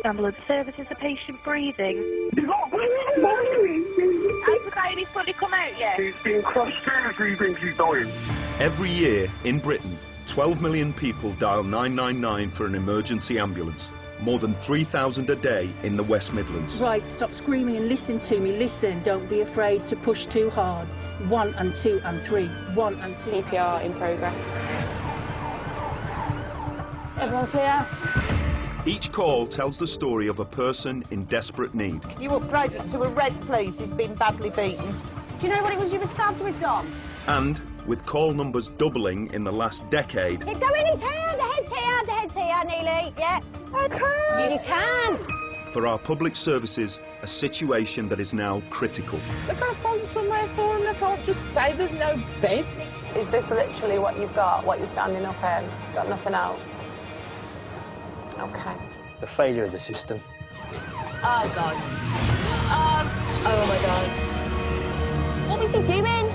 Ambulance service, is the patient breathing? He's not breathing! Has the baby fully come out yet? He's being crushed seriously, he thinks he's dying. Every year in Britain, 12 million people dial 999 for an emergency ambulance. More than 3,000 a day in the West Midlands. Right, stop screaming and listen to me. Listen, don't be afraid to push too hard. 1 and 2 and 3. 1 and 2. CPR in progress. Everyone clear? Each call tells the story of a person in desperate need. You upgraded to a red, please. He's been badly beaten. Do you know what it was you were stabbed with, Dom? And, with call numbers doubling in the last decade... Keep going, his here, the head's here, Neely, yeah. I can't! You can! For our public services, a situation that is now critical. They've got to find somewhere for him. They can't just say there's no beds. Is this literally what you've got, what you're standing up in? Got nothing else? Okay. The failure of the system. Oh, God. Oh, my God. What was he doing?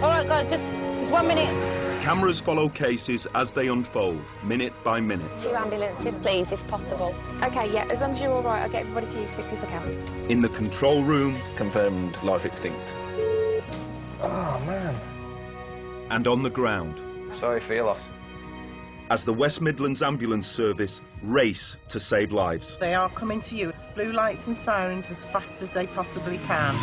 All right, guys, just 1 minute. Cameras follow cases as they unfold, minute by minute. 2 ambulances, please, if possible. OK, yeah, as long as you're all right, I'll get everybody to you as quickly as I can. In the control room... Confirmed life extinct. Oh, man. And on the ground. Sorry for your loss. As the West Midlands Ambulance Service race to save lives. They are coming to you. Blue lights and sirens as fast as they possibly can.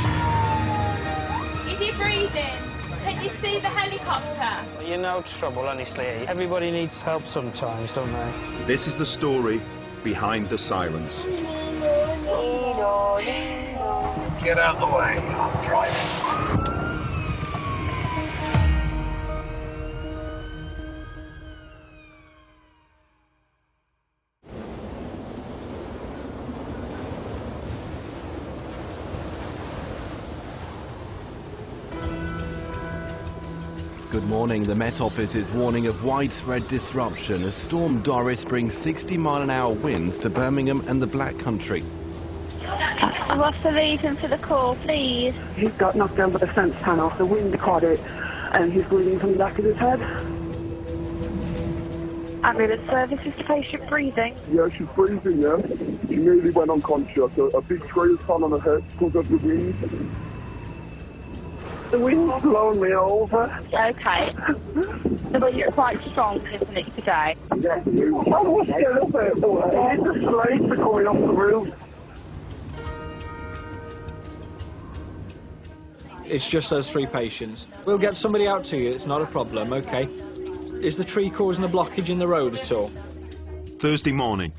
If you're breathing, can you see the helicopter? You're no trouble, honestly. Everybody needs help sometimes, don't they? This is the story behind the sirens. Get out of the way, I'm driving. Good morning. The Met Office is warning of widespread disruption as Storm Doris brings 60-mile-an-hour winds to Birmingham and the Black Country. What's the reason for the call, please? He's got knocked down by the fence panel, the wind caught it, and he's bleeding from the back of his head. Ambulance service, is the patient breathing? Yeah, she's breathing, yeah. She nearly went unconscious. A big tray has fallen on her head because of the wind. The wind's blown me over. Okay. The wind's quite strong, isn't it, today? Yeah. I was scared of it. The slates are coming off the roof. It's just those 3 patients. We'll get somebody out to you, it's not a problem, OK? Is the tree causing a blockage in the road at all? Thursday morning,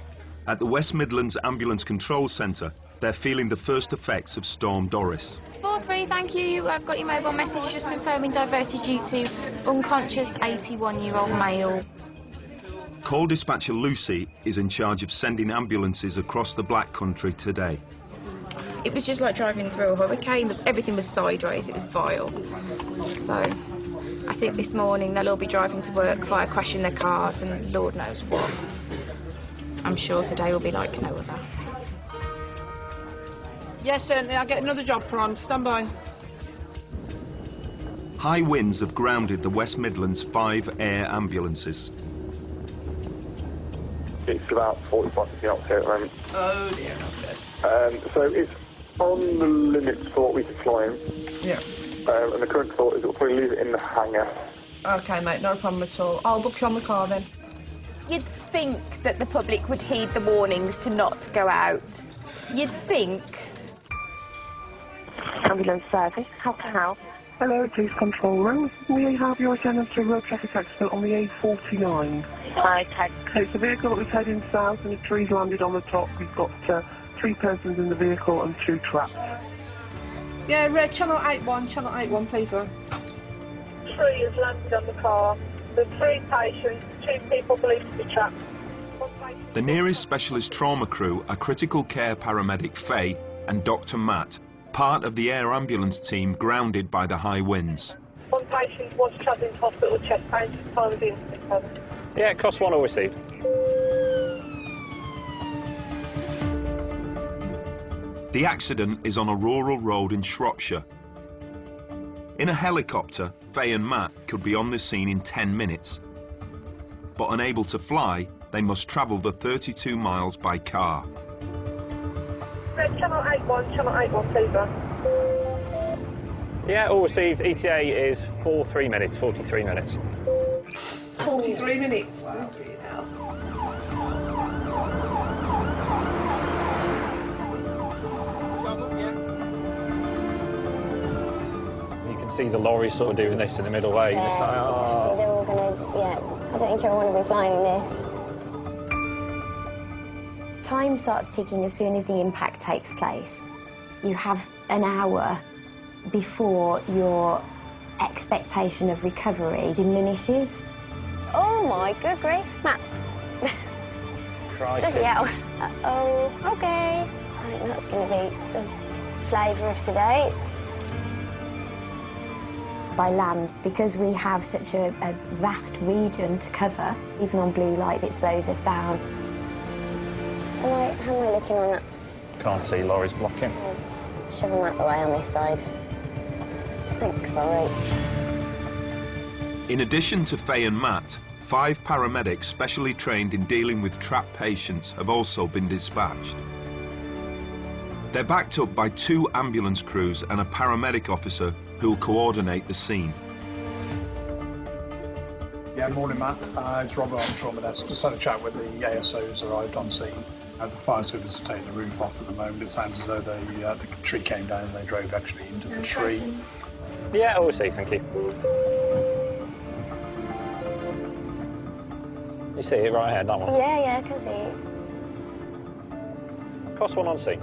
at the West Midlands Ambulance Control Centre, they're feeling the first effects of Storm Doris. 4-3, thank you. I've got your mobile message just confirming diverted you to unconscious 81-year-old male. Call dispatcher Lucy is in charge of sending ambulances across the Black Country today. It was just like driving through a hurricane. Everything was sideways, it was vile. So I think this morning they'll all be driving to work, fire crashing their cars and Lord knows what. I'm sure today will be like no other. Yes, certainly. I'll get another job put on. Stand by. High winds have grounded the West Midlands 5 air ambulances. It's about 45 knots here at the moment. Oh, dear, okay. So it's on the limits for what we can fly in. Yeah. And the current thought is we'll probably leave it in the hangar. OK, mate, no problem at all. I'll book you on the car then. You'd think that the public would heed the warnings to not go out. You'd think. Ambulance service, how can I help? Hello, police control room. We have your attendance to a road traffic accident on the A49. Okay. It's a vehicle that was heading south and a tree's landed on the top. We've got 3 persons in the vehicle and 2 trapped. Yeah, channel 81, please, sir. 3 has landed on the car. There's 3 patients, 2 people believed to be trapped. The nearest specialist trauma crew are critical care paramedic Faye and Dr. Matt, part of the air ambulance team grounded by the high winds. 1 patient was travelling to hospital with chest pain at the time of the incident. Yeah, cost 1 all received. The accident is on a rural road in Shropshire. In a helicopter, Faye and Matt could be on the scene in 10 minutes. But unable to fly, they must travel the 32 miles by car. Channel 81, please, sir. Yeah, all received. ETA is 43 minutes. 43 minutes. 43 minutes? You can see the lorry sort of doing this in the middle way. Yeah, It's like, exactly. They're all going to, yeah, I don't think I want to be flying this. Time starts ticking as soon as the impact takes place. You have an hour before your expectation of recovery diminishes. Oh my good grief, Matt. Crikey. Yeah. Uh-oh, okay. I think that's going to be the flavour of today. By land, because we have such a vast region to cover, even on blue lights, it slows us down. How am I looking on that? Can't see, lorries blocking. Shove them out the way on this side. Thanks, all right. In addition to Faye and Matt, 5 paramedics specially trained in dealing with trapped patients have also been dispatched. They're backed up by 2 ambulance crews and a paramedic officer who will coordinate the scene. Yeah, morning, Matt. It's Robert on Trauma Desk. Just had a chat with the ASO who's arrived on scene. The fire service are taking the roof off at the moment. It sounds as though the tree came down and they drove actually into the tree. Yeah, all received, thank you. You see it right ahead, that one? Yeah, I can see it. Cost 1 on scene.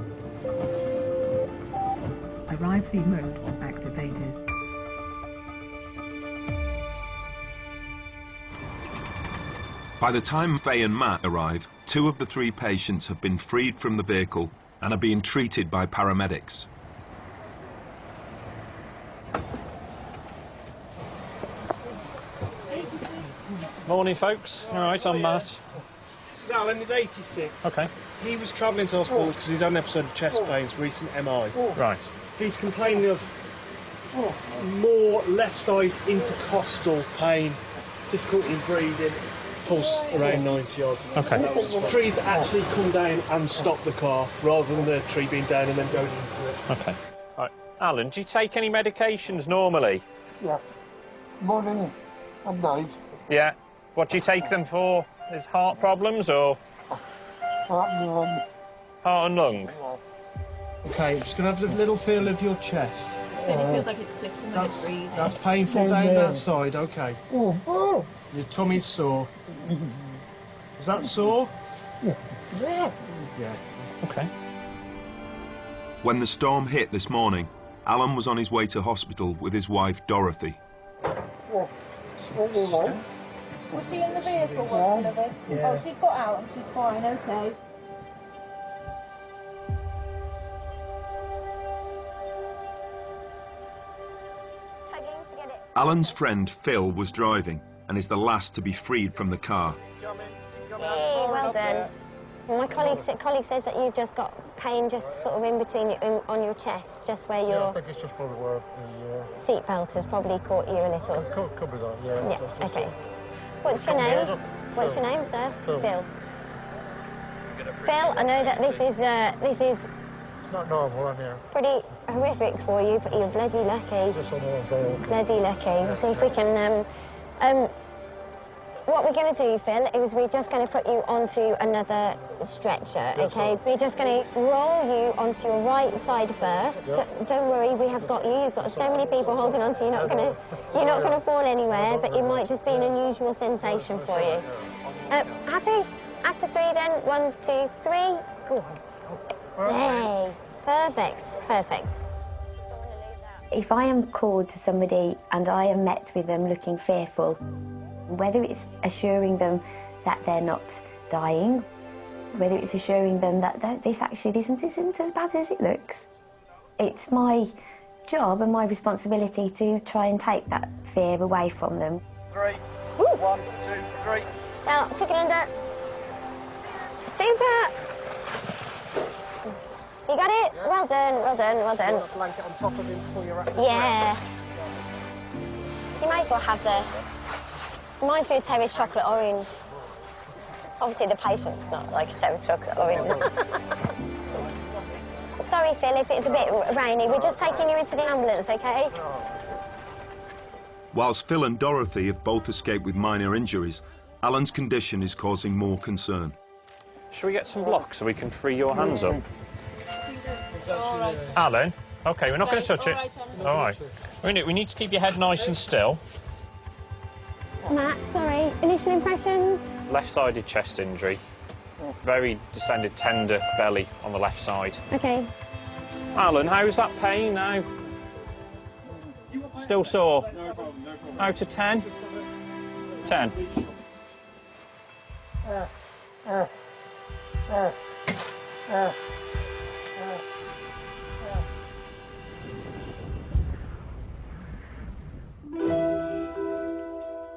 Arrive feed mode activated. By the time Faye and Matt arrive, 2 of the 3 patients have been freed from the vehicle and are being treated by paramedics. Morning, folks. All right, I'm Matt. This is Alan, he's 86. Okay. He was travelling to hospital because he's had an episode of chest pains, recent MI. Right. He's complaining of more left side intercostal pain, difficulty in breathing, pulse around 90 odds. Okay. The tree's actually come down and stopped the car rather than the tree being down and then going into it. Okay. All right. Alan, do you take any medications normally? Yeah. Morning and night. Yeah. What do you take them for? Is heart problems or? Heart and lung. Heart and lung? Okay, I'm just going to have a little feel of your chest. So it feels like it's clicking when it's breathing. That's painful down that side, okay. Oh. Your tummy's sore. Is that sore? Yeah. Yeah. Okay. When the storm hit this morning, Alan was on his way to hospital with his wife, Dorothy. Was she in the vehicle, one of it? Yeah. Oh, she's got out and she's fine, okay. Alan's friend Phil was driving and is the last to be freed from the car. Hey, well done. My colleague says that you've just got pain just sort of in between on your chest, just where your I think it's just probably where the seatbelt has probably caught you a little. Could be that, yeah. Yeah, okay. What's your name? What's your name, sir? Phil. Phil, I know that this is It's not normal, anyhow. pretty horrific for you, but you're bloody lucky. Just on the ball. Bloody lucky. We'll see if we can... what we're going to do, Phil, is we're just going to put you onto another stretcher, OK? We're just going to roll you onto your right side first. Don't worry, we have got you. You've got so many people holding on to you. You're not going to fall anywhere, but it might just be an unusual sensation for you. Happy? After 3, then. 1, 2, 3. Go on. Yay. Perfect. Perfect. If I am called to somebody and I am met with them looking fearful, whether it's assuring them that they're not dying, whether it's assuring them that this isn't as bad as it looks, it's my job and my responsibility to try and take that fear away from them. 3. Woo. 1, 2, 3. Now, tuck it under. Super! You got it? Yeah. Well done, well done, well done. Put a blanket on top of him before you're at Yeah. You might as well have the... Reminds me of Terry's chocolate orange. Obviously the patient's not like a tow truck or anything. Sorry, Phil, if it's a bit rainy. We're just taking you into the ambulance, OK? Whilst Phil and Dorothy have both escaped with minor injuries, Alan's condition is causing more concern. Shall we get some blocks so we can free your hands up? Alan? OK, we're not going to touch it. All right. We need to keep your head nice and still. Matt, sorry, initial impressions? Left-sided chest injury. Very descended, tender belly on the left side. OK. Alan, how's that pain now? Still sore? Out of 10? 10.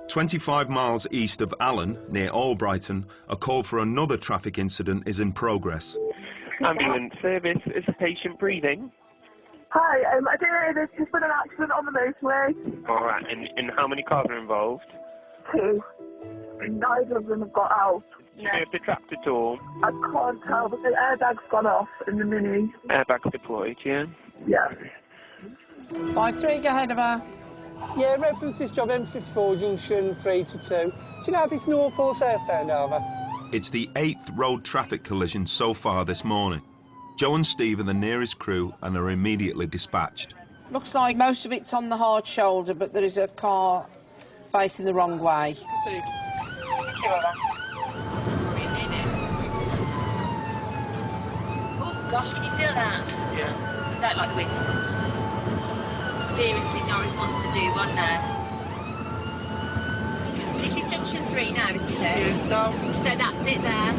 25 miles east of Allen, near Albrighton, a call for another traffic incident is in progress. Ambulance service, is the patient breathing? Hi, I don't know, there's just been an accident on the motorway. All right, and how many cars are involved? 2. Neither of them have got out. Do you know if they're trapped at all? I can't tell, but the airbag's gone off in the Mini. Airbags deployed, yeah? Yeah. 5-3, go ahead of her. Yeah, reference this job M54 junction 3 to 2. Do you know if it's north or southbound, over? It's the 8th road traffic collision so far this morning. Joe and Steve are the nearest crew and are immediately dispatched. Looks like most of it's on the hard shoulder, but there is a car facing the wrong way. Proceed. Oh gosh, can you feel that? Yeah. I don't like the wind. Seriously, Doris wants to do one there. This is junction 3 now, isn't it? Yeah, so that's it there.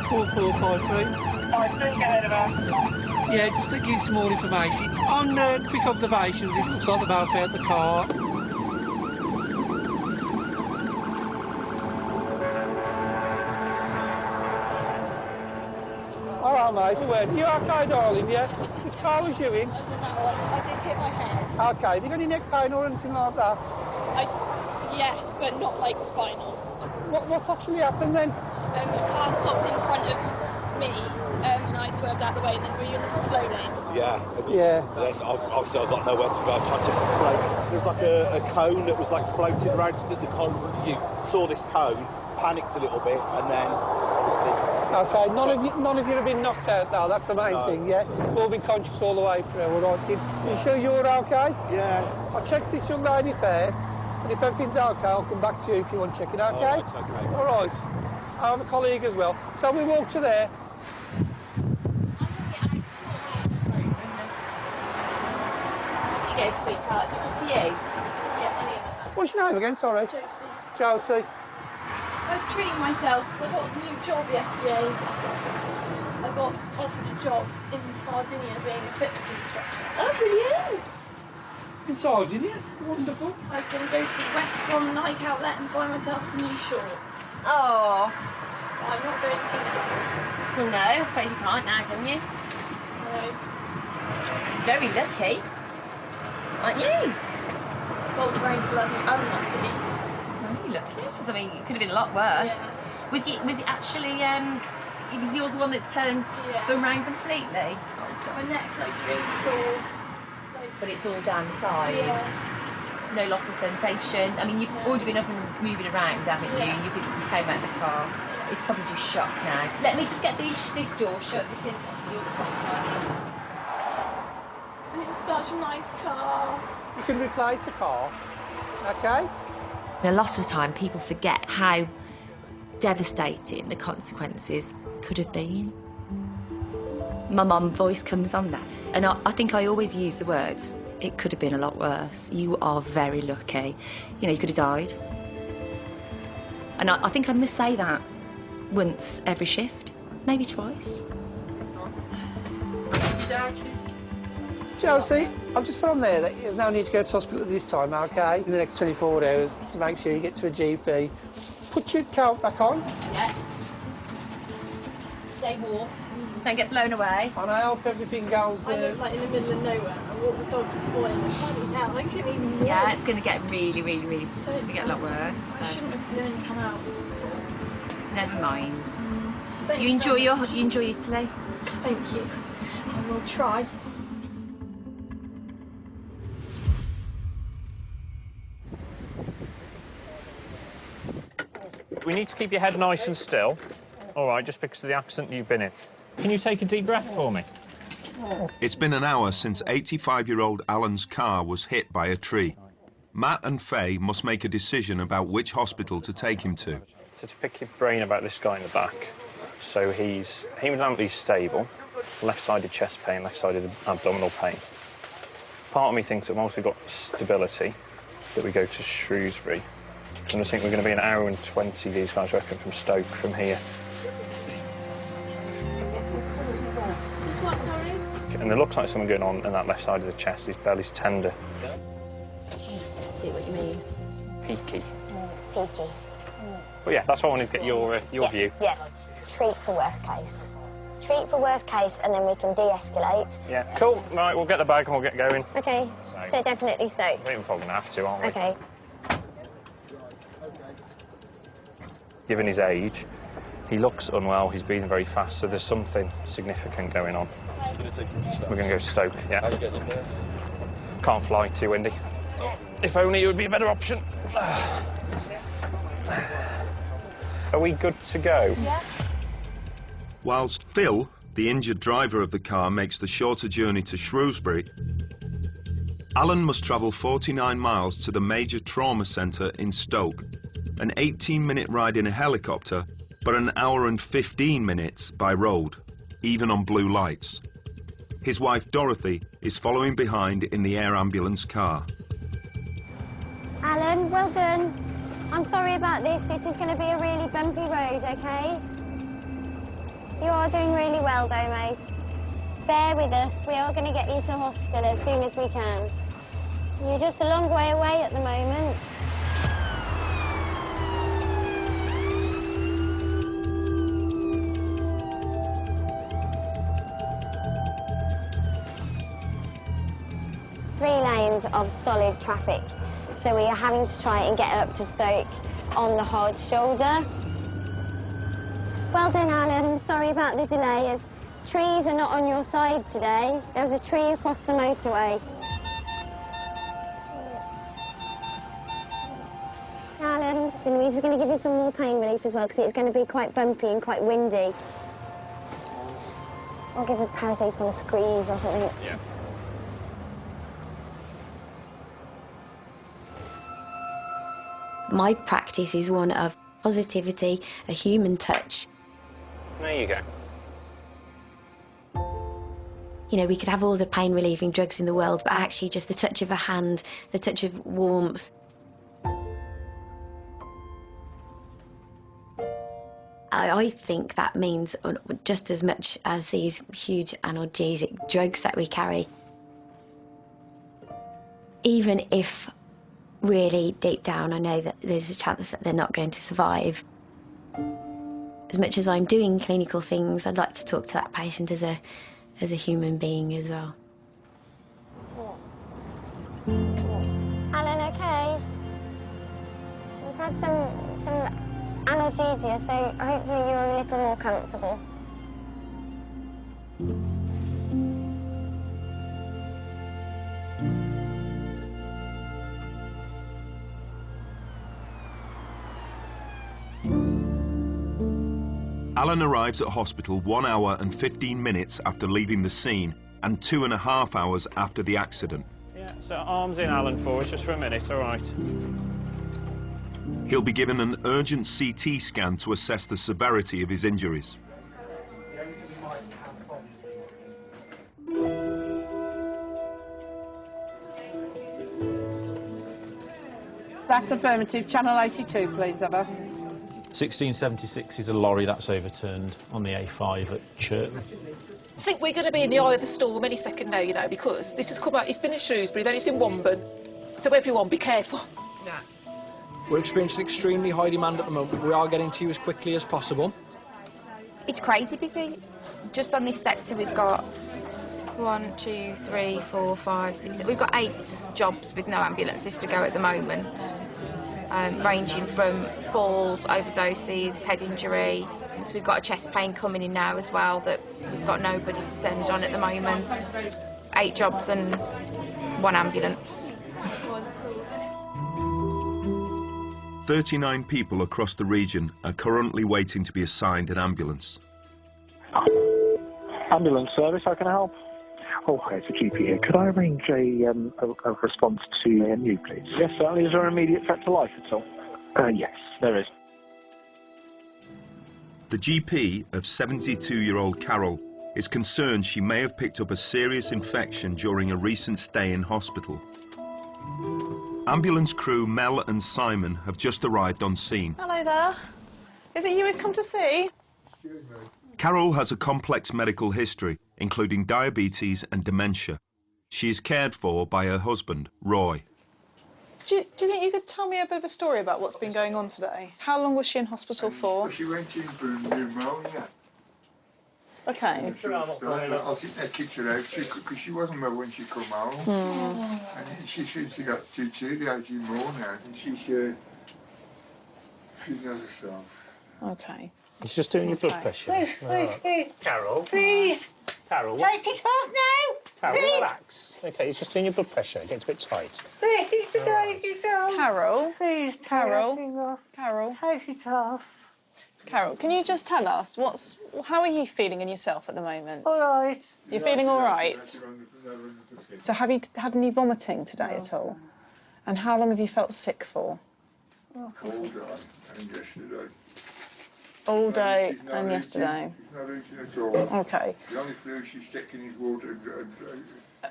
4453. 5-3, go ahead of her. Yeah, just to give you some more information. It's on quick observations, it looks like they've both out the car. All right, mate, where? You okay, darling, yeah? Which car was you in? I don't know, I did hit my head. Okay, have you got any neck pain or anything like that? Yes, but not like spinal. What's actually happened then? A car stopped in front of me, and I swerved out the way, and then were you in the slow lane? Yeah. Yeah. Then obviously I got nowhere to go. I tried to float. There was like a cone that was like floating around the car in front of you. Saw this cone, panicked a little bit, and then obviously. Okay, none of you have been knocked out now. That's the main thing, yeah. You've all been conscious all the way through. All right, kid. You sure you're okay? Yeah. I'll check this young lady first, and if everything's okay, I'll come back to you if you want to check it. Okay? All right, okay. All right. I have a colleague as well. So we walk to there. You go, sweetheart. Is it just for you? Yeah, I need What's your name again? Sorry. Josie. Josie. I was treating myself because I got a new job yesterday. I got offered a job in Sardinia being a fitness instructor. Oh, brilliant! In Sardinia? Wonderful. I was going to go to the West Brom Nike outlet and buy myself some new shorts. Oh. I'm not going to now. Well, no, I suppose you can't now, can you? No. Very lucky, aren't you? Well, very pleasant, unlucky. Very lucky, because I mean, it could have been a lot worse. Yeah. Was it actually? Was yours the one that's turned spun round completely? So my neck's like really sore. But it's all down the side. Yeah. No loss of sensation. I mean, you've already been up and moving around, haven't you? Yeah. You came out of the car. It's probably just shock now. Let me just get this door shut because you're talking. And it's such a nice car. You can replace a car. Okay? A lot of the time, people forget how devastating the consequences could have been. My mum's voice comes on there, and I think I always use the words, it could have been a lot worse. You are very lucky. You know, you could have died. And I think I must say that once every shift, maybe twice. Chelsea, I've just put on there that there's no need to go to hospital at this time, okay? In the next 24 hours to make sure you get to a GP. Put your coat back on. Yeah. Stay warm. Don't get blown away. And I hope everything goes... I look like in the middle of nowhere. I walked the dogs this morning. Bloody hell, I couldn't even walk. Yeah, it's going to get really, really, really... So it's going to get a lot worse. I shouldn't have known to come out. Never mind. Thank You enjoy Italy? Thank you. I will try. We need to keep your head nice and still. All right, just because of the accident you've been in. Can you take a deep breath for me? It's been an hour since 85-year-old Alan's car was hit by a tree. Matt and Faye must make a decision about which hospital to take him to. So to pick your brain about this guy in the back. So he's hemodynamically stable, left-sided chest pain, left-sided abdominal pain. Part of me thinks that once we've got stability, that we go to Shrewsbury. And I think we're going to be an hour and 20, these guys reckon, from Stoke from here. And there looks like something going on in that left side of the chest. His belly's tender. See what you mean. Peaky. Peaky. Well, yeah, that's why I wanted to get your view. Yeah. Treat for worst case. Treat for worst case, and then we can de-escalate. Yeah, cool. Right, we'll get the bag and we'll get going. OK, so definitely Stoke. We're even probably going to have to, aren't we? OK. Given his age, he looks unwell, he's breathing very fast, so there's something significant going on. We're going to go to Stoke, yeah. Can't fly, too windy. If only it would be a better option. Are we good to go? Yeah. Whilst Phil, the injured driver of the car, makes the shorter journey to Shrewsbury, Alan must travel 49 miles to the major trauma centre in Stoke, an 18-minute ride in a helicopter, but an hour and 15 minutes by road, even on blue lights. His wife Dorothy is following behind in the air ambulance car. Alan, well done. I'm sorry about this. It is going to be a really bumpy road, OK? You are doing really well, though, mate. Bear with us. We are going to get you to hospital as soon as we can. You're just a long way away at the moment. Three lanes of solid traffic. So we are having to try and get up to Stoke on the hard shoulder. Well done, Alan. Sorry about the delay, as trees are not on your side today. There was a tree across the motorway. Alan, then we're just going to give you some more pain relief as well, because it's going to be quite bumpy and quite windy. I'll give you paracetamol a squeeze or something. Yeah. My practice is one of positivity, a human touch. There you go. You know, we could have all the pain-relieving drugs in the world, but actually just the touch of a hand, the touch of warmth. I think that means just as much as these huge analgesic drugs that we carry. Even if really deep down I know that there's a chance that they're not going to survive. As much as I'm doing clinical things, I'd like to talk to that patient as a human being as well. Alan, OK? We've had some analgesia, so hopefully you're a little more comfortable. Alan arrives at hospital 1 hour and 15 minutes after leaving the scene and 2.5 hours after the accident. Yeah, so arms in, Alan, for us, just for a minute, all right. He'll be given an urgent CT scan to assess the severity of his injuries. That's affirmative. Channel 82, please, Eva. 1676 is a lorry that's overturned on the A5 at Chirton. I think we're going to be in the eye of the storm any second now, you know, because this has come out, it's been in Shrewsbury, then it's in Womburn. So everyone, be careful. Yeah. We're experiencing extremely high demand at the moment. We are getting to you as quickly as possible. It's crazy busy. Just on this sector, we've got 1, 2, 3, 4, 5, 6... We've got 8 jobs with no ambulances to go at the moment. ranging from falls, overdoses, head injury. So we've got a chest pain coming in now as well that we've got nobody to send on at the moment. 8 jobs and 1 ambulance. 39 people across the region are currently waiting to be assigned an ambulance. Ambulance service, how can I help? Oh, hi, it's a GP here. Could I arrange a response to AMU, please? Yes, certainly. Is there an immediate threat to life at all? Yes, there is. The GP of 72-year-old Carol is concerned she may have picked up a serious infection during a recent stay in hospital. Ambulance crew Mel and Simon have just arrived on scene. Hello there. Is it you we've come to see? Carol has a complex medical history, including diabetes and dementia. She is cared for by her husband, Roy. Do you think you could tell me a bit of a story about what's been going on today? How long was she in hospital for? She went in for pneumonia. OK. I think they kicked her out because she wasn't well when she come home. And she got too dehydrated more now, and she's not herself. OK. It's just doing your blood pressure. Carol. Please. Carol. Take it off now. Carol, please. Relax. OK, it's just doing your blood pressure. It gets a bit tight. Please to take it off. Carol. Please, Carol. Carol. Take it off. Carol, can you just tell us how are you feeling in yourself at the moment? All right. You're feeling all right? So have you had any vomiting today at all? And how long have you felt sick for? All day and yesterday. All day and yesterday. She's not eating at all. OK. The only food she's taking is water.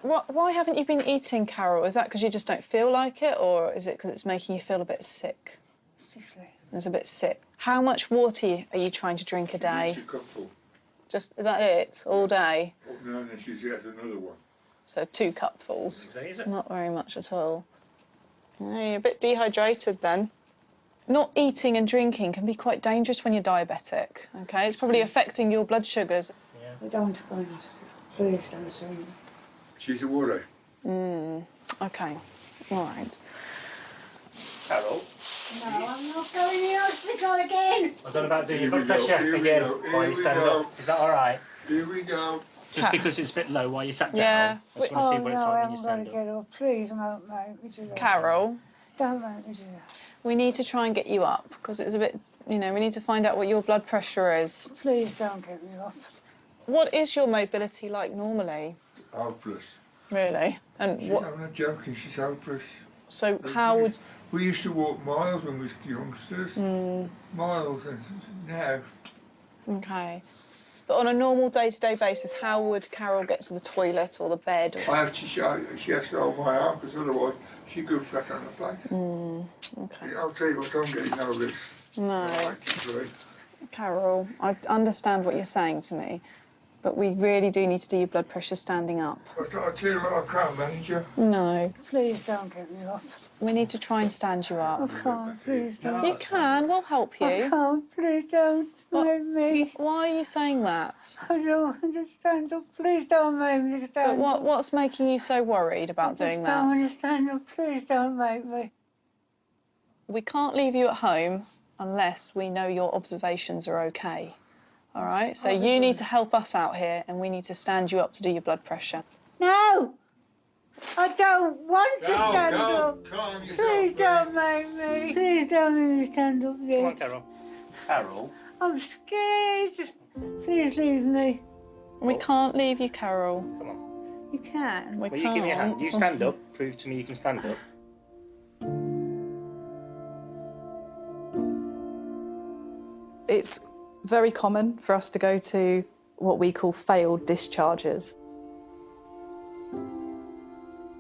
Why haven't you been eating, Carol? Is that because you just don't feel like it, or is it because it's making you feel a bit sick? Sickly. It's a bit sick. How much water are you trying to drink a day? A cupful. Is that it? All day? Oh, no, and then she's got another one. So 2 cupfuls. Not very much at all. No, you're a bit dehydrated then. Not eating and drinking can be quite dangerous when you're diabetic, OK? It's probably affecting your blood sugars. We don't want to go into Please don't do it. She's a worry. OK. All right. Carol. No, I'm not going to the hospital again. I was on about doing your blood pressure again while you stand up. Is that all right? Here we go. Just because it's a bit low while you sat down. Yeah. I just want to see what it's like when you stand up. I'm going to get up. Please don't make me do that. Carol. Don't make me do that. We need to try and get you up, because it's a bit, we need to find out what your blood pressure is. Please don't get me up. What is your mobility like normally? Hopeless. Really? And what? I'm not joking, she's hopeless. So how would... We used to walk miles when we were youngsters. Miles, and now... OK. But on a normal day-to-day basis, how would Carol get to the toilet or the bed? Or... she has to hold my arm, because otherwise she'd go flat on her face. OK. I'll tell you what, I'm getting over this. No. Carol, I understand what you're saying to me, but we really do need to do your blood pressure standing up. I tell you what, I can't manage you. No. Please don't get me up. We need to try and stand you up. I can't, please don't. You can, we'll help you. I can't, please don't make me. Why are you saying that? I don't want to stand up, please don't make me stand up. But what's making you so worried about doing that? I don't want to stand up, please don't make me. We can't leave you at home unless we know your observations are OK. All right? So you need to help us out here, and we need to stand you up to do your blood pressure. No! I don't want to stand up. Please don't make me. Please don't make me stand up again. Come on, Carol. Carol. I'm scared. Please leave me. We can't leave you, Carol. Come on. You can. Well, you give me a hand. You stand up. Prove to me you can stand up. It's very common for us to go to what we call failed discharges.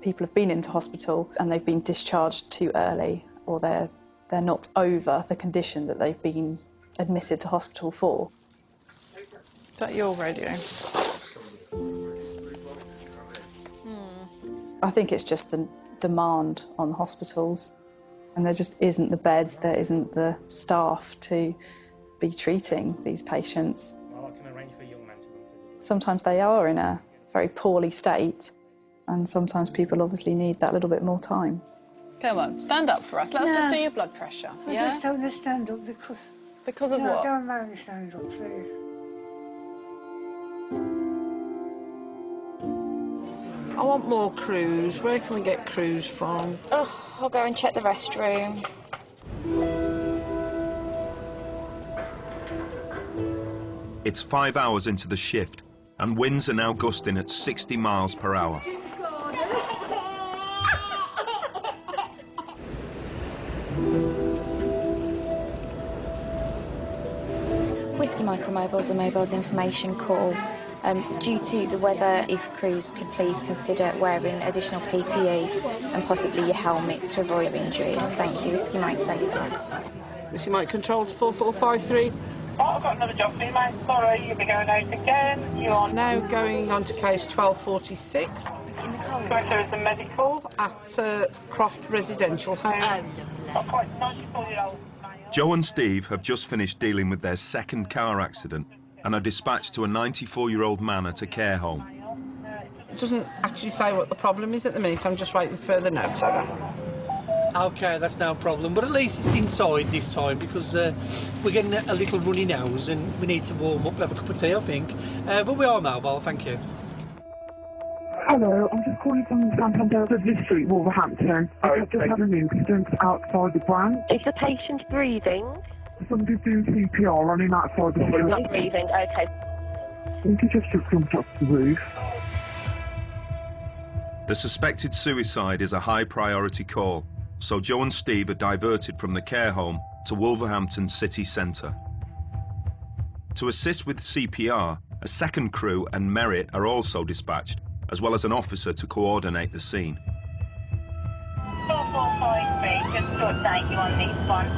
People have been into hospital and they've been discharged too early, or they're not over the condition that they've been admitted to hospital for. Is that your radio? I think it's just the demand on the hospitals, and there just isn't the beds, there isn't the staff to be treating these patients. Well, I can arrange for a young man to run through the... Sometimes they are in a very poorly state, and sometimes people obviously need that little bit more time. Come on, stand up for us. Let us just do your blood pressure. I Yeah? just don't want to stand up because... Because of no, what? don't make me stand up, please. I want more crews. Where can we get crews from? Oh, I'll go and check the restroom. It's 5 hours into the shift, and winds are now gusting at 60 miles per hour. Whiskey Micro Mobiles or Mobiles Information Call. Due to the weather, if crews could please consider wearing additional PPE and possibly your helmets to avoid injuries. Thank you. Whiskey Mike Stable. Whiskey Mike Control to 4453. Oh, I've got another job for you, mate. Sorry, you'll be going out again. You are now going on to case 1246. Is it in the cold? There is a medical at Croft Residential Home. Not quite 94-year-old. Joe and Steve have just finished dealing with their second car accident and are dispatched to a 94-year-old man at a care home. It doesn't actually say what the problem is at the minute. I'm just waiting for further notes. OK, that's no problem. But at least it's inside this time because we're getting a little runny nose and we need to warm up and have a cup of tea, I think. But we are mobile, thank you. Hello, I'm just calling from Santander, Dudley Street, Wolverhampton. I've just had an incident outside the branch. Is the patient breathing? Somebody's doing CPR running outside the street. Not breathing, OK. I think he just jumped off the roof. The suspected suicide is a high-priority call, so Joe and Steve are diverted from the care home to Wolverhampton city centre. To assist with CPR, a second crew and Merit are also dispatched, as well as an officer to coordinate the scene. 4453, just to update you on this one.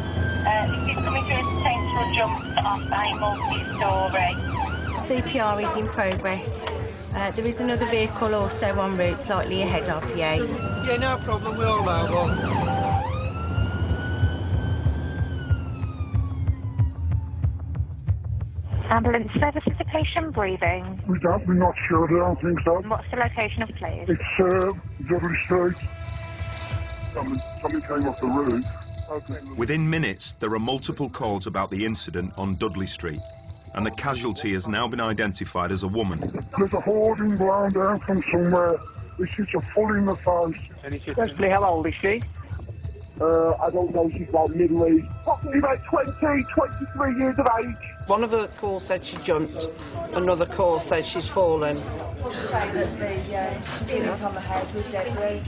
This is coming through a potential jump off a multi-storey. CPR is in progress. There is another vehicle also en route slightly ahead of you. Yeah, no problem, we're all mobile. Ambulance service, is the patient breathing? We're not sure, I don't think so. What's the location of the place? It's Dudley Street. Somebody came off the roof. Okay. Within minutes, there are multiple calls about the incident on Dudley Street, and the casualty has now been identified as a woman. There's a hoarding blown down from somewhere. This is a full in the face. Especially, how old is she? I don't know, she's about middle-aged. Possibly about 20, 23 years of age. One of the calls said she jumped, another call said she's fallen. Say that she's been hit on the head with debris.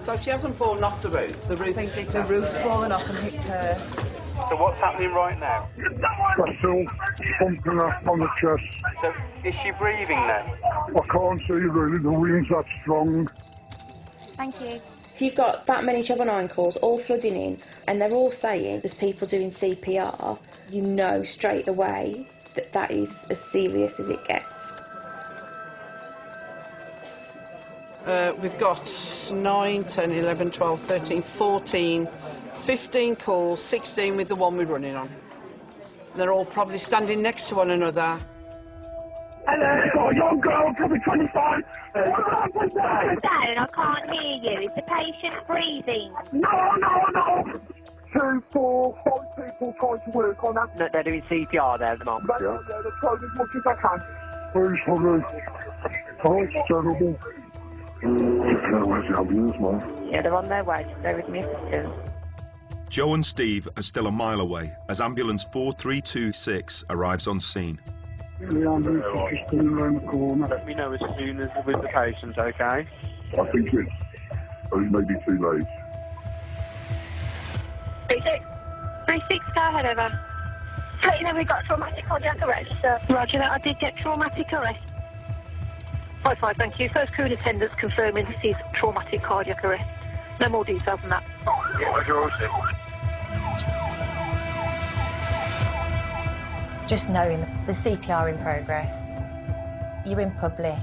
So she hasn't fallen off the roof. The roof is the roof's fallen off and hit her. So what's happening right now? She's still pumping up on the chest. So is she breathing then? I can't see really, the wind's that strong. Thank you. If you've got that many treble 9 calls all flooding in and they're all saying there's people doing CPR, you know straight away that that is as serious as it gets. We've got 9, 10, 11, 12, 13, 14, 15 calls, 16 with the one we're running on. They're all probably standing next to one another. Hello, got a young girl, probably 25. Down, I can't hear you. Is the patient breathing? No. 2, 4, 5 people trying to work on that. No, they're doing CPR there at the moment. They're trying as much as I can. Please, honey. Oh, it's terrible. Where's the ambulance, man? Yeah, they're on their way. Just bear with me a second. Joe and Steve are still a mile away as ambulance 4326 arrives on scene. The ambulance is just coming around the corner. Let me know as soon as with the patient, okay? I think it may be too late. 36, go ahead, over. Let you know we've got traumatic cardiac arrest, sir. Roger that, I did get traumatic arrest. 5-5, thank you. First crew in attendance confirming this is traumatic cardiac arrest. No more details than that. Just knowing the CPR in progress, you're in public,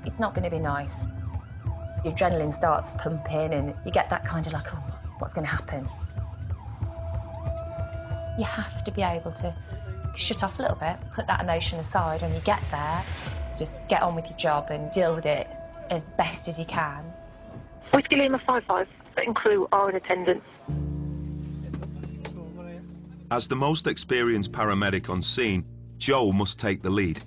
it's not going to be nice. Your adrenaline starts pumping and you get that kind of like, oh, what's going to happen? You have to be able to shut off a little bit, put that emotion aside when you get there, just get on with your job and deal with it as best as you can. Whiskey Lima 5-5, and crew are in attendance. As the most experienced paramedic on scene, Joe must take the lead.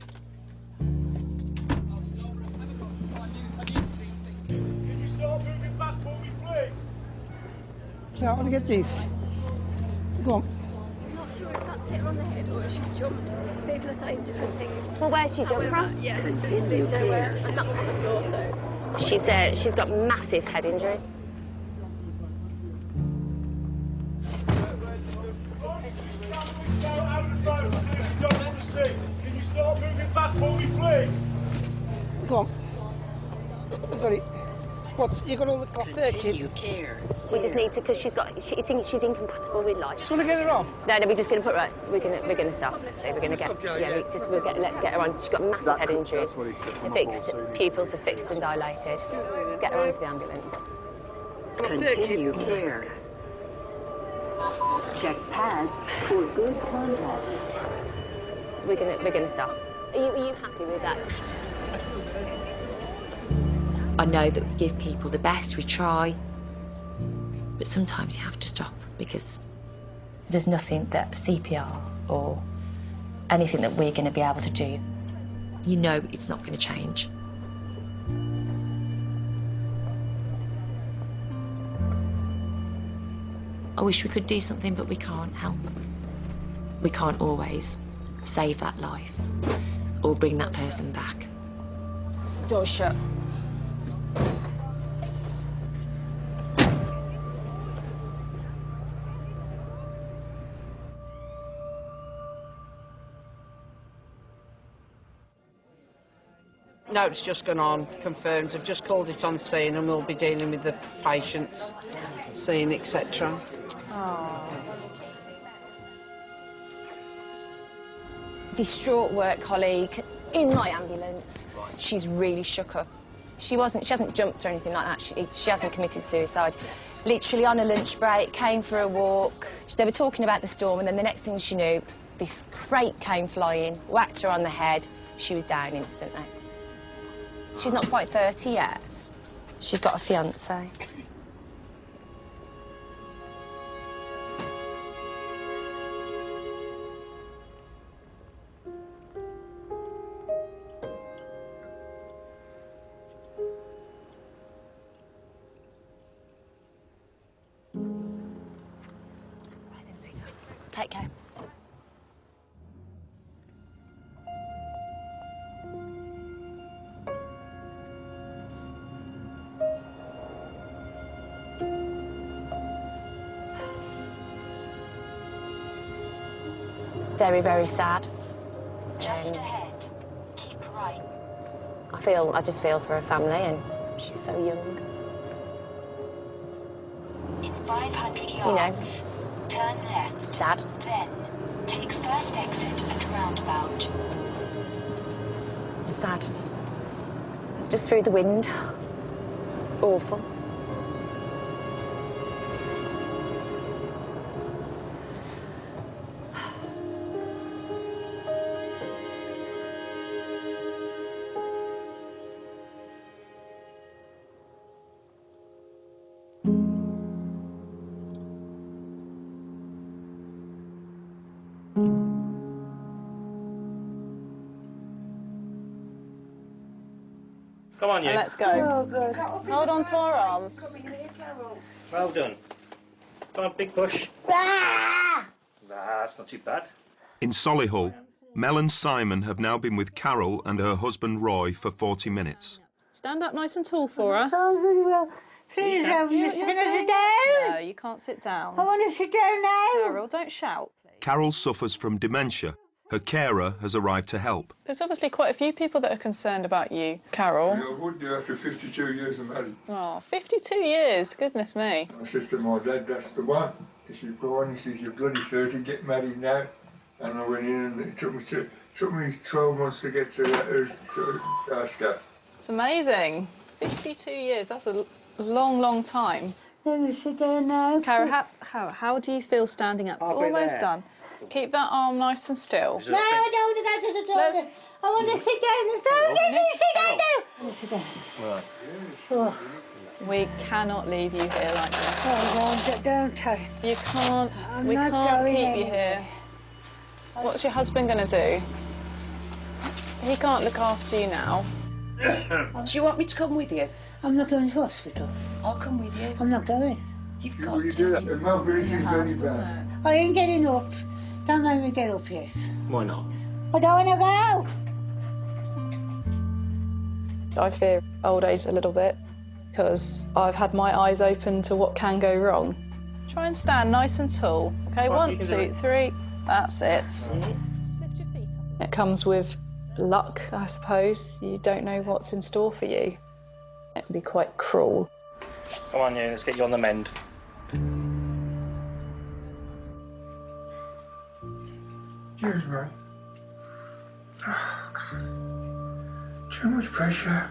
Yeah, I want to get this. Go on. I'm not sure if that's hit her on the head or if she's jumped. People are saying different things. Well, where's she jumped from? Yeah, there's nowhere, and that's on the floor, so... She's got massive head injuries. Can you start moving back for me, please? Go on. You've got it. What's, you got all the cloth there, kid? We just need to, because she's incompatible with life. Just want to get her on? No, we're just going to put her right. We're going to stop. So we're going to get, let's get her on. She's got massive head injuries. Pupils are fixed and dilated. Let's get her onto the ambulance. Continue care. Check pads for good contact. We're going to stop. Are you happy with that? I know that we give people the best, we try, but sometimes you have to stop because there's nothing that CPR or anything that we're going to be able to do. You know it's not going to change. I wish we could do something, but we can't help. We can't always save that life or bring that person back. Door shut. No, it's just gone on, confirmed. They've just called it on scene and we'll be dealing with the patients, scene, etc. Distraught work colleague in my ambulance. She's really shook up. She hasn't jumped or anything like that. She hasn't committed suicide. Literally on a lunch break, came for a walk. They were talking about the storm, and then the next thing she knew, this crate came flying, whacked her on the head. She was down instantly. She's not quite 30 yet. She's got a fiancé. Take care. Very, very sad. Just ahead. Keep right. I just feel for her family, and she's so young. In 500 yards, You know, turn left. sad. Then take first exit at roundabout. Sad. Just through the wind. Awful. Come on, you. Let's go. Oh, good. Hold on to our arms. Well done. Come on, big push. Ah! That's not too bad. In Solihull, Mel and Simon have now been with Carol and her husband Roy for 40 minutes. Stand up nice and tall for us. Oh, very well. Please, I'm just going to sit down. No, you can't sit down. I want to sit down now. Carol, don't shout. Carol suffers from dementia. Her carer has arrived to help. There's obviously quite a few people that are concerned about you, Carol. I would do after 52 years of marriage. Oh, 52 years, goodness me. My sister and my dad, that's the one. He said, go on, he says, you're bloody 30, get married now. And I went in and it took me 12 months to get to Ascot. It's amazing. 52 years, that's a long, long time. Let me sit down now. Carol, how do you feel standing up? It's almost done. Keep that arm nice and still. No, I don't want to go to the toilet. I want to sit down. No, let me sit down now. sit down. Right. Oh. We cannot leave you here like this. Oh, don't tell him. You can't. We not can't going keep you anywhere. here. What's your husband going to do? He can't look after you now. Do you want me to come with you? I'm not going to hospital. I'll come with you. I'm not going. You've got to. I ain't getting up. Don't make me get up yet. Why not? I don't want to go. I fear old age a little bit because I've had my eyes open to what can go wrong. Try and stand nice and tall. Okay, Right, 1, 2, 3. That's it. It comes with luck, I suppose. You don't know what's in store for you. It can be quite cruel. Come on, you. Let's get you on the mend. Cheers, mate. Oh, God. Too much pressure.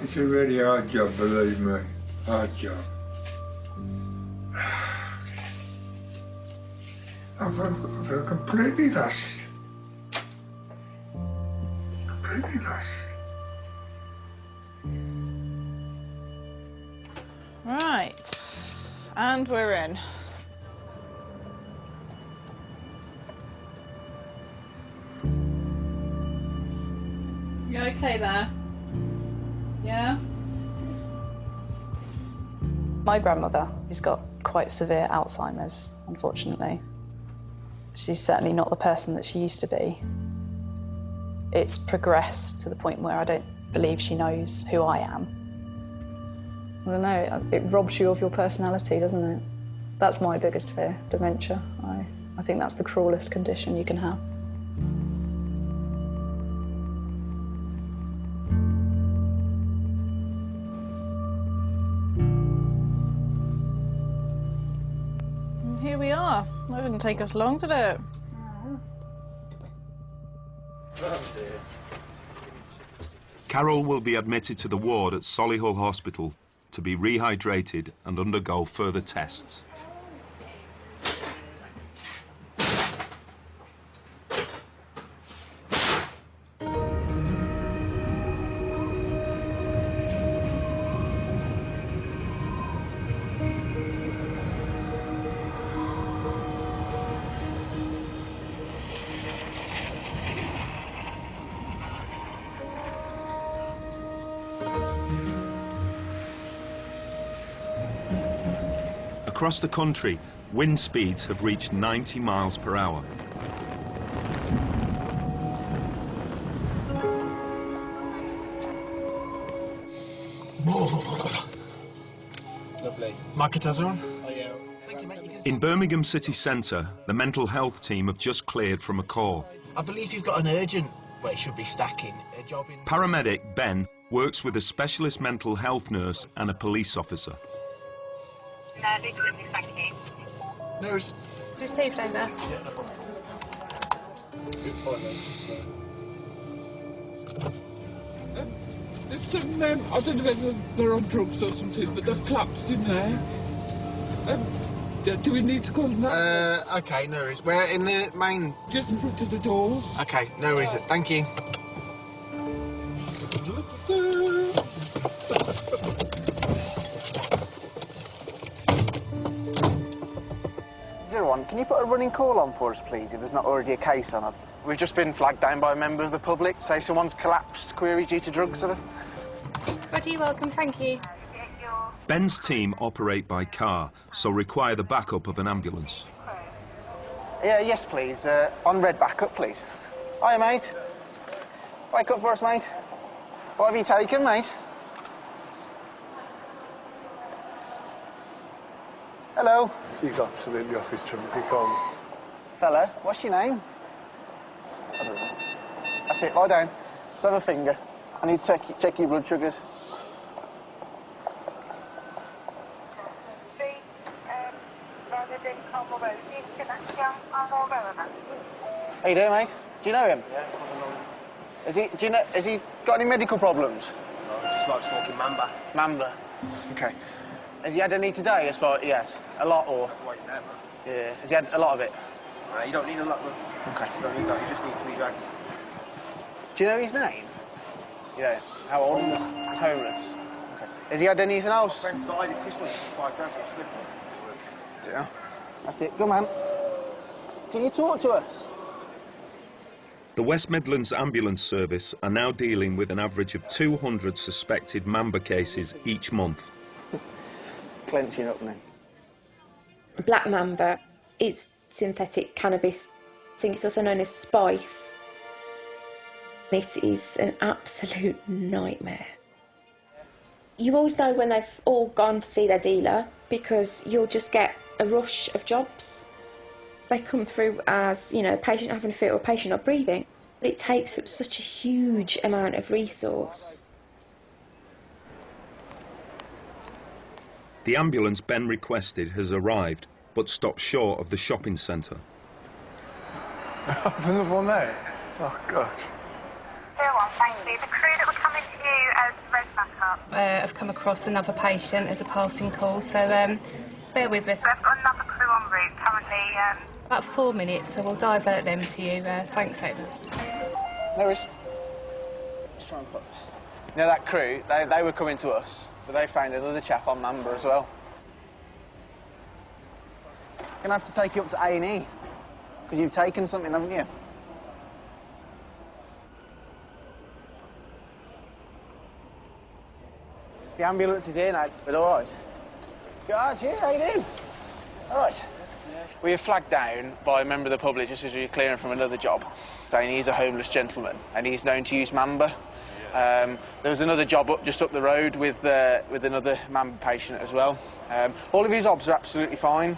It's a really hard job, believe me. Hard job. I feel completely lost. Completely lost. Right. And we're in. You okay there? Yeah? My grandmother has got quite severe Alzheimer's, unfortunately. She's certainly not the person that she used to be. It's progressed to the point where I don't believe she knows who I am. I don't know, it robs you of your personality, doesn't it? That's my biggest fear, dementia. I think that's the cruelest condition you can have. And here we are. It didn't take us long to do it. Carol will be admitted to the ward at Solihull Hospital to be rehydrated and undergo further tests. Across the country, wind speeds have reached 90 miles per hour. Lovely. Marketers on? Oh, yeah. Thank you, mate. In Birmingham city centre, the mental health team have just cleared from a call. I believe you've got an urgent, well, it should be stacking, a job in... Paramedic Ben works with a specialist mental health nurse and a police officer. Thank you. Nurse. It's received over. Yeah, no problem. It's fine, mate. Just There's some, I don't know whether they're on drugs or something, but they've collapsed in there. Do we need to call them that? OK, no worries. Where, in the main... Just in front of the doors. OK, no worries. Thank you. 01, can you put a running call on for us, please, if there's not already a case on it? We've just been flagged down by a member of the public, say someone's collapsed, query due to drugs, sort of. Roger, you're welcome, thank you. Ben's team operate by car, so require the backup of an ambulance. Yeah, yes, please. On red backup, please. Hiya, mate. Wake up for us, mate. What have you taken, mate? Hello. He's absolutely off his trump. He can't... Fella, what's your name? I don't know. That's it, lie down. Let's have a finger. I need to check your blood sugars. How you doing, mate? Do you know him? Yeah. Has he got any medical problems? No, just like smoking Mamba. Mamba. Okay. Has he had any today as far... Yes. A lot or... Wait, never. Yeah. Has he had a lot of it? You don't need a lot, okay. You don't need that, you just need 3 drags. Do you know his name? Yeah. How old was he's homeless? Okay. Has he had anything else? Friends died at Christmas, 5 drags or split. Yeah. That's it, come on. Can you talk to us? The West Midlands Ambulance Service are now dealing with an average of 200 suspected Mamba cases each month. Clenching up now. Black Mamba, it's synthetic cannabis. I think it's also known as spice. It is an absolute nightmare. You always know when they've all gone to see their dealer because you'll just get a rush of jobs. They come through as, you know, a patient having a fit or a patient not breathing. But it takes up such a huge amount of resource. The ambulance Ben requested has arrived, but stopped short of the shopping centre. There's another one there. Oh, God. Thank you. The crew that were coming to you as red backup. I've come across another patient as a passing call, so bear with us. I've got another crew en route currently. About 4 minutes, so we'll divert them to you. Thanks, over. No worries. Let's try and put... You know, that crew, they were coming to us, but they found another chap on Mamba as well. Gonna have to take you up to A&E, because you've taken something, haven't you? The ambulance is here now, but all right. Gosh, yeah, how you doing? All right. We were flagged down by a member of the public just as we were clearing from another job, saying he's a homeless gentleman and he's known to use Mamba. There was another job just up the road with another Mamba patient as well. All of his obs are absolutely fine.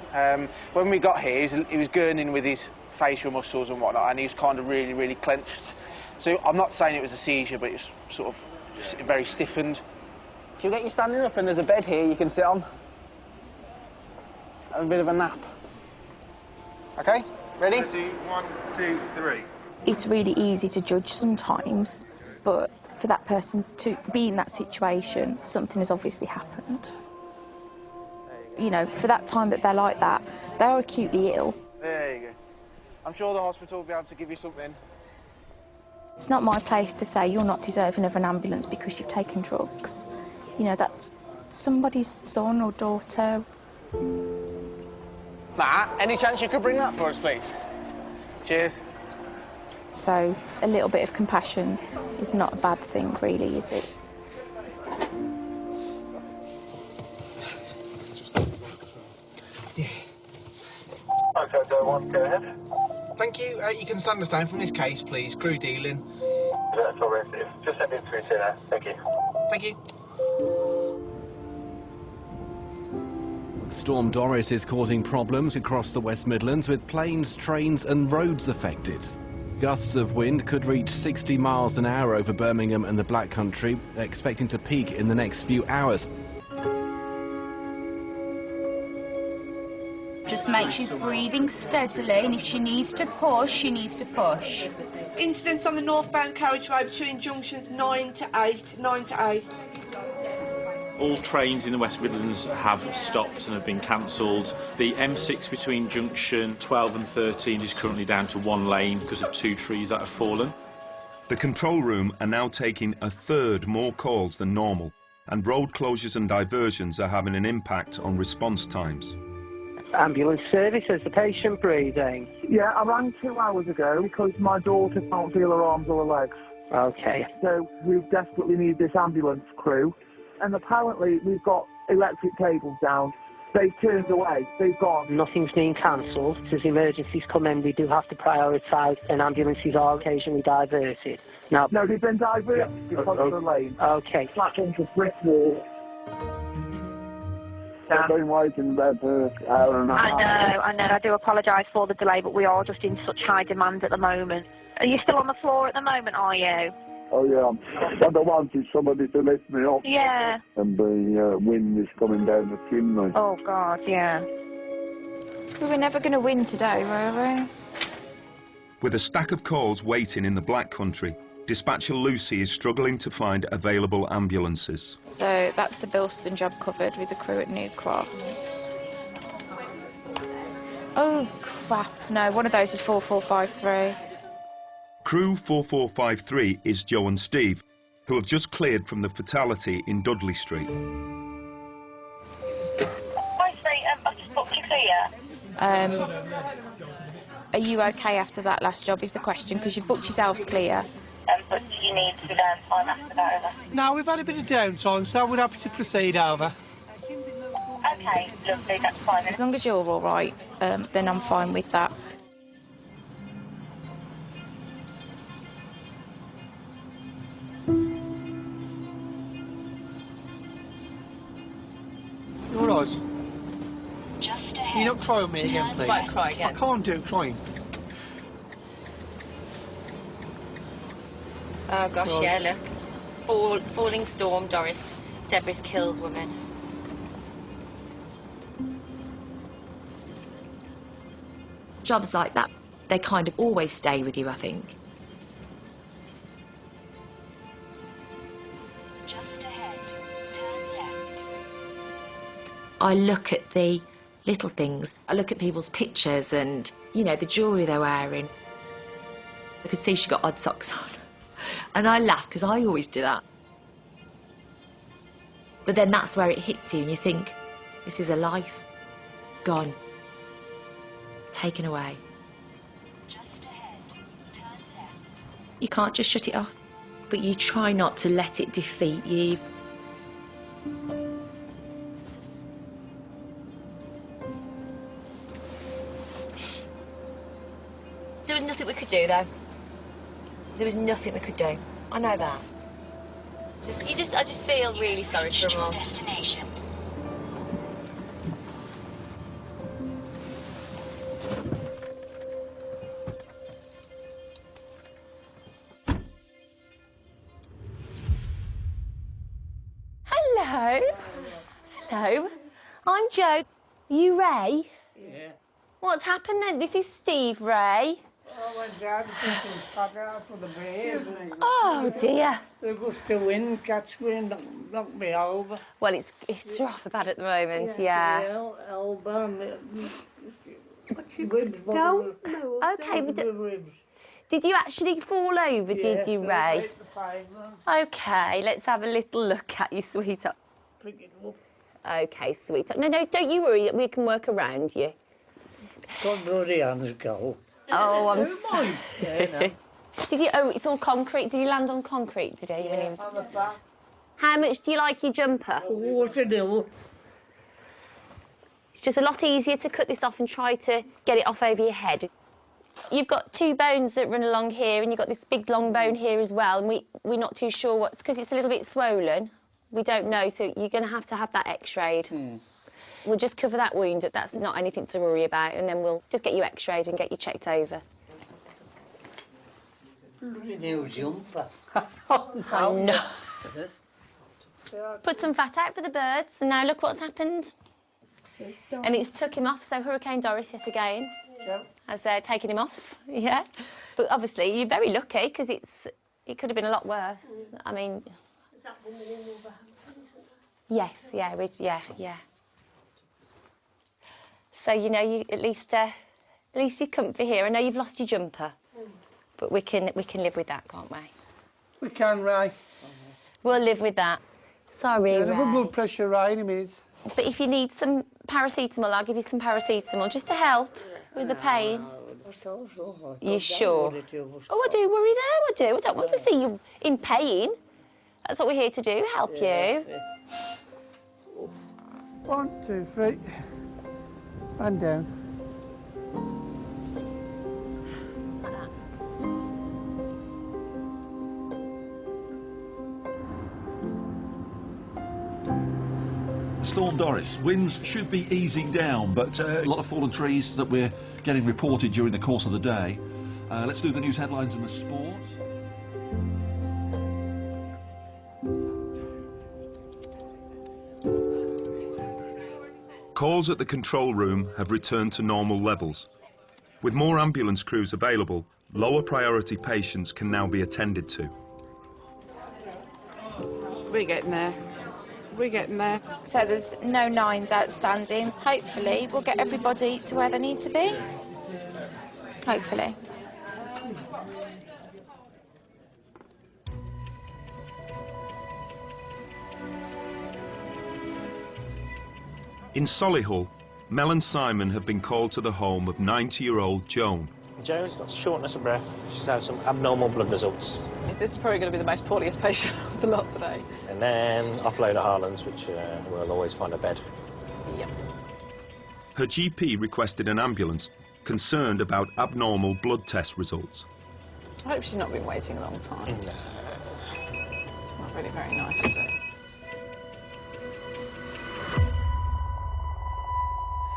When we got here, he was gurning with his facial muscles and whatnot, and he was kind of really, really clenched. So I'm not saying it was a seizure, but it was sort of very stiffened. She'll get you standing up, and there's a bed here you can sit on. Have a bit of a nap. OK? Ready? 1, 2, 3. It's really easy to judge sometimes, but for that person to be in that situation, something has obviously happened. You know, for that time that they're like that, they're acutely ill. There you go. I'm sure the hospital will be able to give you something. It's not my place to say you're not deserving of an ambulance because you've taken drugs. You know, that's somebody's son or daughter. Matt, any chance you could bring that for us, please? Cheers. So a little bit of compassion is not a bad thing, really, is it? Okay, go on, go ahead. Thank you. You can stand us down from this case, please. Crew dealing. That's all right. Just send it through to now. Thank you. Thank you. Storm Doris is causing problems across the West Midlands with planes, trains and roads affected. Gusts of wind could reach 60 miles an hour over Birmingham and the Black Country, expecting to peak in the next few hours. Just make she's breathing steadily, and if she needs to push, she needs to push. Incidents on the northbound carriageway between junctions 9 to 8. All trains in the West Midlands have stopped and have been cancelled. The M6 between junction 12 and 13 is currently down to 1 lane because of 2 trees that have fallen. The control room are now taking a third more calls than normal, and road closures and diversions are having an impact on response times. Ambulance service, is the patient breathing? Yeah, I rang 2 hours ago because my daughter can't feel her arms or her legs. Okay. So we desperately need this ambulance crew. And apparently we've got electric cables down. They've turned away. They've gone. Nothing's been cancelled. As emergencies come in, we do have to prioritise, and ambulances are occasionally diverted. No, they've been diverted because of the lane. Okay. Flat into brick wall. I've been waiting there for an hour and a half. I know. I do apologise for the delay, but we are just in such high demand at the moment. Are you still on the floor at the moment, are you? Oh, yeah. What I want is somebody to lift me up. Yeah. And the wind is coming down the chimney. Oh, God, yeah. We were never going to win today, were we? With a stack of calls waiting in the Black Country, dispatcher Lucy is struggling to find available ambulances. So that's the Bilston job covered with the crew at New Cross. Oh, crap. No, one of those is 4453. Crew 4453 is Joe and Steve, who have just cleared from the fatality in Dudley Street. Hi, Steve. I've just booked you clear. Are you okay after that last job is the question, because you've booked yourselves clear. But do you need to be downtime after that, over? No, we've had a bit of downtime, so we're happy to proceed over. Okay, lovely, that's fine. As long as you're all right, then I'm fine with that. You all right? Just Can you not cry on me again, please? Right, cry again. I can't do crying. Oh gosh, Gosh. yeah, look. Falling Storm Doris. Debris kills women. Jobs like that, they kind of always stay with you, I think. Just ahead. Turn left. I look at the little things. I look at people's pictures and, you know, the jewellery they're wearing. I could see she got odd socks on. And I laugh, because I always do that. But then that's where it hits you and you think, this is a life. Gone. Taken away. Just ahead. Turn left. You can't just shut it off, but you try not to let it defeat you. There was nothing we could do, though. There was nothing we could do. I know that. I just feel really sorry for them all. Destination. Hello. Hello. I'm Jo. Are you Ray? Yeah. What's happened then? This is Steve, Ray. Oh, my dad took some fuck out for the bears. Oh, dear. The gust of wind, catch wind, knocked me over. Well, it's rather bad at the moment, yeah. Elbow, Don't move. Okay, but did you actually fall over, did you, Ray? Okay, let's have a little look at you, sweetheart. Okay, sweetheart. No, don't you worry, we can work around you. Got bloody hands go. Oh, I'm sorry. Did you? Oh, it's all concrete. Did you land on concrete today? Yeah, on the back. How much do you like your jumper? What to do? It's just a lot easier to cut this off and try to get it off over your head. You've got two bones that run along here, and you've got this big long bone here as well. And we're not too sure what's, because it's a little bit swollen. We don't know, so you're going to have that X-rayed. We'll just cover that wound. That's not anything to worry about, and then we'll just get you X-rayed and get you checked over. Bloody new jumper. I know. Put some fat out for the birds, and now look what's happened. And it's took him off, so Hurricane Doris yet again has taken him off, yeah. But obviously, you're very lucky, because it could have been a lot worse. I mean... Is that one in Wolverhampton, isn't it? Yes, yeah. So, you know, at least you're comfy here. I know you've lost your jumper, but we can live with that, can't we? We can, Ray. We'll live with that. Sorry, Yeah, Ray. have a blood pressure, Ray, in a minute. But if you need some paracetamol, I'll give you some paracetamol just to help with the pain. You sure? Oh, I do worry now, I do. I don't want to see you in pain. That's what we're here to do, help you. 1, 2, 3. And down. Storm Doris. Winds should be easing down, but a lot of fallen trees that we're getting reported during the course of the day. Let's do the news headlines and the sports. Calls at the control room have returned to normal levels. With more ambulance crews available, lower priority patients can now be attended to. We're getting there. we're getting there. So there's no 9s outstanding. Hopefully we'll get everybody to where they need to be. Hopefully. In Solihull, Mel and Simon have been called to the home of 90-year-old Joan. Joan's got shortness of breath. She's had some abnormal blood results. This is probably going to be the most poorliest patient of the lot today. And then offload of Harlan's, which we'll always find a bed. Yep. Her GP requested an ambulance, concerned about abnormal blood test results. I hope she's not been waiting a long time. No. It's not really very nice, is it?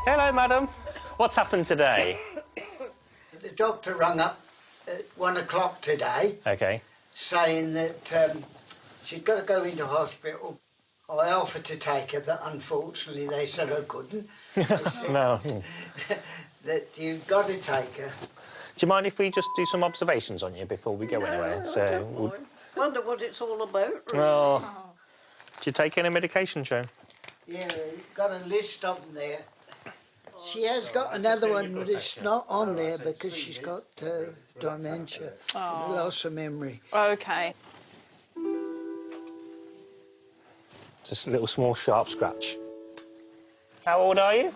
Hello, madam. What's happened today? The doctor rang up at 1 o'clock today. Okay. Saying that she'd got to go into hospital. I offered to take her, but unfortunately they said I couldn't. Said No. that you've got to take her. Do you mind if we just do some observations on you before we go anywhere? So, Wonder what it's all about. Really. well, do you take any medication, Joan? Yeah, got a list of them there. She has got another one, but it's not on there because she's got dementia, loss of memory. OK. Just a little small sharp scratch. How old are you?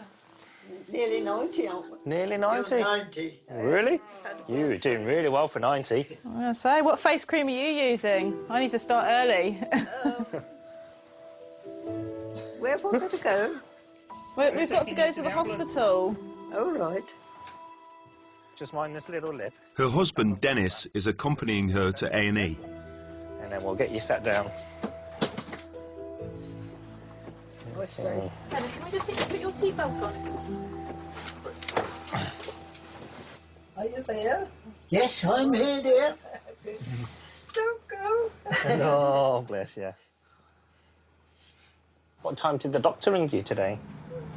Nearly 90, aren't we? Nearly 90? You're 90. Really? You're doing really well for 90. I'm going to say, what face cream are you using? I need to start early. Where have I got to go? We've got to go to the hospital. Oh, right. Just mind this little lip. Her husband, Dennis, is accompanying her to A&E. And then we'll get you sat down. Dennis, can we just get you to put your seatbelt on? Are you there? Yes, I'm here, dear. Don't go. Oh, bless you. What time did the doctor ring you today?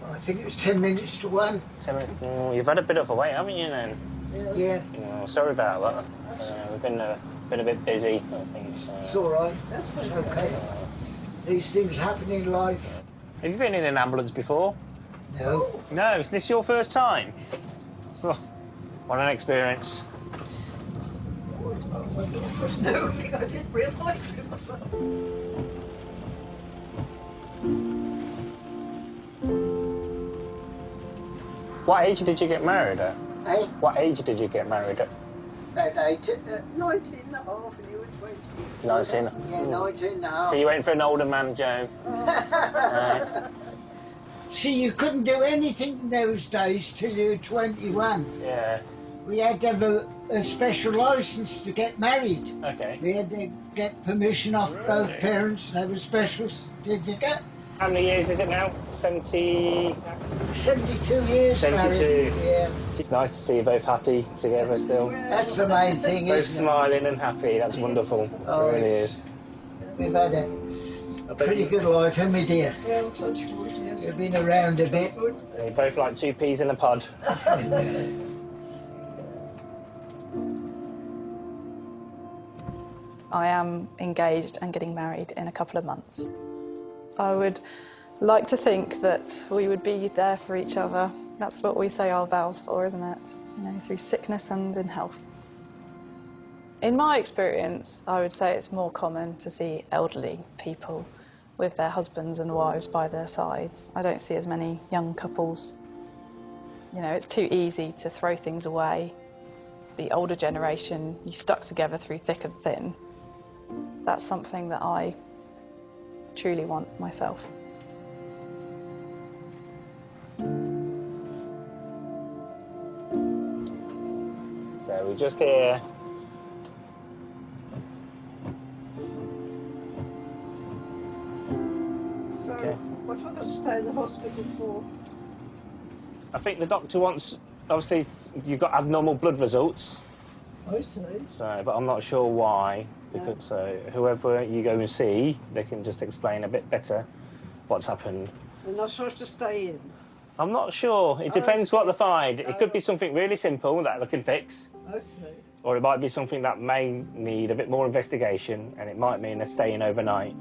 I think it was 10 minutes to 1. 10 minutes. You've had a bit of a wait, haven't you, then? Yeah. Oh, sorry about that. We've been a bit busy, I think. So. It's all right. It's okay. These things happen in life. Have you been in an ambulance before? No. No? Is this your first time? Oh, what an experience. No, I didn't realise it. What age did you get married at? Eh? What age did you get married at? About 19 and a half, and you were 20. 19? Yeah, 19 and a half. So you went for an older man, Joe? See, you couldn't do anything in those days till you were 21. Yeah. We had to have a special licence to get married. Okay. We had to get permission off both parents and have a special certificate. How many years is it now? 70... 72 years 72. married. Yeah. It's nice to see you both happy together still. That's the main thing, both isn't it? smiling and happy, that's wonderful. Oh, it really is. We've had a pretty good life, haven't we, dear? Yeah, such good, yes. We've been around a bit. You both like 2 peas in a pod. I am engaged and getting married in a couple of months. I would like to think that we would be there for each other. That's what we say our vows for, isn't it? You know, through sickness and in health. In my experience, I would say it's more common to see elderly people with their husbands and wives by their sides. I don't see as many young couples. You know, it's too easy to throw things away. The older generation, you stuck together through thick and thin. That's something that I truly want myself. So we're just here. So, what have I got to stay in the hospital for? I think the doctor wants... Obviously, you've got abnormal blood results. I see. So, but I'm not sure why. Because whoever you go and see, they can just explain a bit better what's happened. They're not supposed to stay in? I'm not sure. It depends what they find. It could be something really simple that they can fix. I see. Or it might be something that may need a bit more investigation, and it might mean they're staying overnight.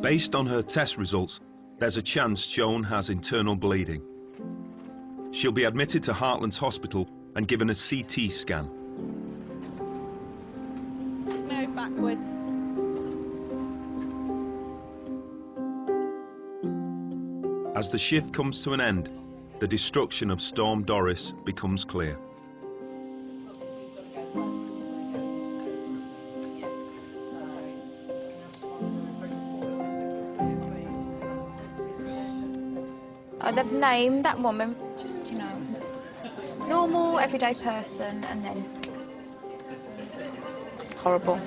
Based on her test results, there's a chance Joan has internal bleeding. She'll be admitted to Heartlands Hospital and given a CT scan. No, backwards. As the shift comes to an end, the destruction of Storm Doris becomes clear. They've named that woman, just, you know, normal, everyday person, and then horrible.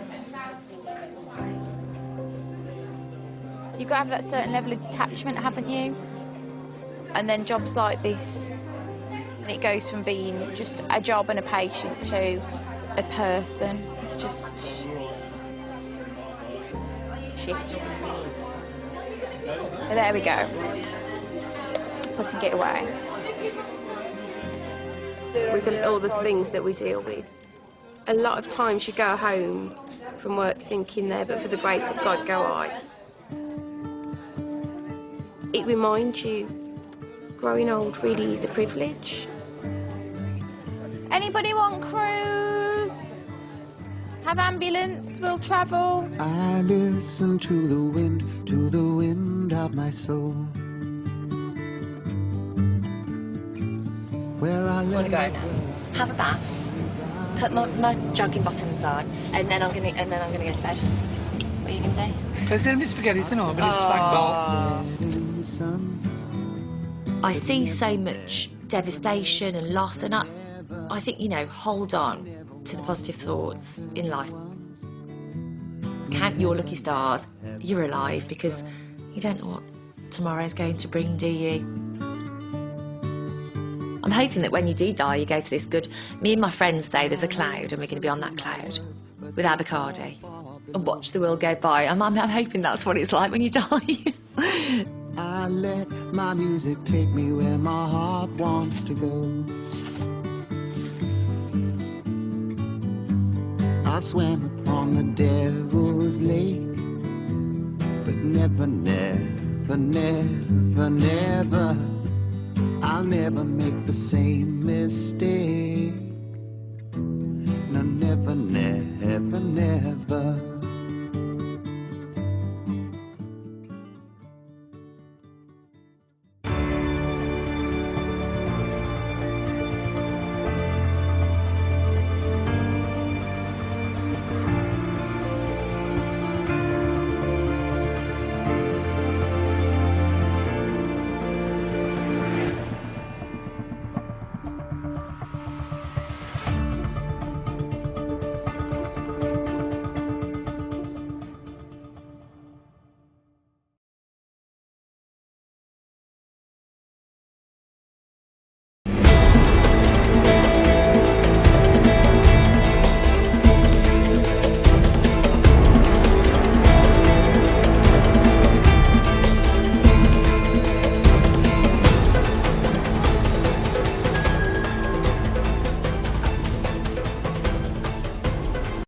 You've got to have that certain level of detachment, haven't you? And then jobs like this, it goes from being just a job and a patient to a person. It's just shit. So there we go. Putting it away. With all the things that we deal with, a lot of times you go home from work thinking there, but for the grace of God go I. It reminds you growing old really is a privilege. Anybody want cruise? Have ambulance, we'll travel. I listen to the wind of my soul. Where I want to go now. Have a bath. Put my jogging bottoms on, and then I'm gonna go to bed. What are you gonna do? There's a bit of spaghetti tonight, but it's spag bol. I see so much devastation and loss, and I think, you know, hold on to the positive thoughts in life. Count your lucky stars. You're alive, because you don't know what tomorrow's going to bring, do you? I'm hoping that when you do die, you go to this good... Me and my friends say there's a cloud, and we're going to be on that cloud with avocado and watch the world go by. I'm hoping that's what it's like when you die. I let my music take me where my heart wants to go. I swam upon the devil's lake, but never, never, never, never, I'll never make the same mistake.